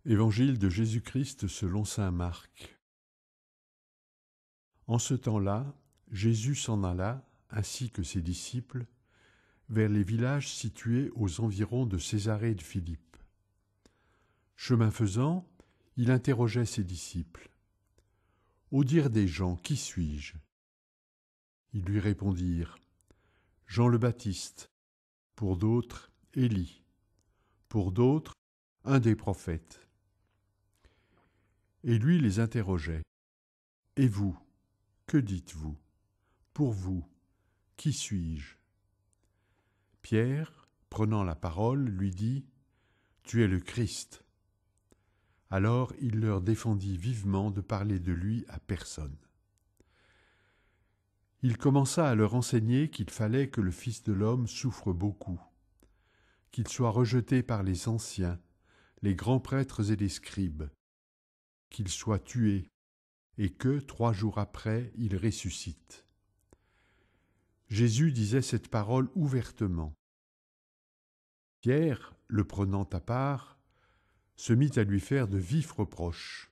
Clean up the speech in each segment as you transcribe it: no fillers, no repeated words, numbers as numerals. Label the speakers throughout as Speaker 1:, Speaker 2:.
Speaker 1: Évangile de Jésus-Christ selon saint Marc. En ce temps-là, Jésus s'en alla, ainsi que ses disciples, vers les villages situés aux environs de Césarée de Philippe. Chemin faisant, il interrogeait ses disciples. « Au dire des gens, qui suis-je » Ils lui répondirent « Jean le Baptiste, pour d'autres, Élie, pour d'autres, un des prophètes. » Et lui les interrogeait. « Et vous, que dites-vous ? Pour vous, qui suis-je » Pierre, prenant la parole, lui dit « Tu es le Christ. » Alors il leur défendit vivement de parler de lui à personne. Il commença à leur enseigner qu'il fallait que le Fils de l'homme souffre beaucoup, qu'il soit rejeté par les anciens, les grands prêtres et les scribes, qu'il soit tué, et que, 3 jours après, il ressuscite. Jésus disait cette parole ouvertement. Pierre, le prenant à part, se mit à lui faire de vifs reproches.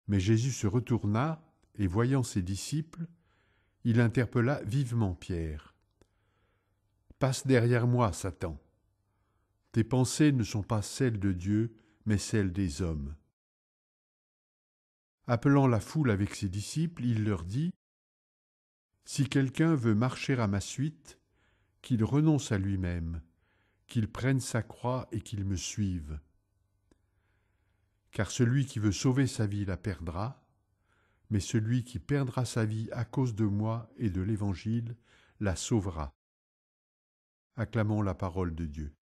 Speaker 1: Mais Jésus se retourna, et voyant ses disciples, il interpella vivement Pierre. « Passe derrière moi, Satan. Tes pensées ne sont pas celles de Dieu, mais celles des hommes. » Appelant la foule avec ses disciples, il leur dit « Si quelqu'un veut marcher à ma suite, qu'il renonce à lui-même, qu'il prenne sa croix et qu'il me suive. Car celui qui veut sauver sa vie la perdra, mais celui qui perdra sa vie à cause de moi et de l'Évangile la sauvera. » Acclamons la parole de Dieu.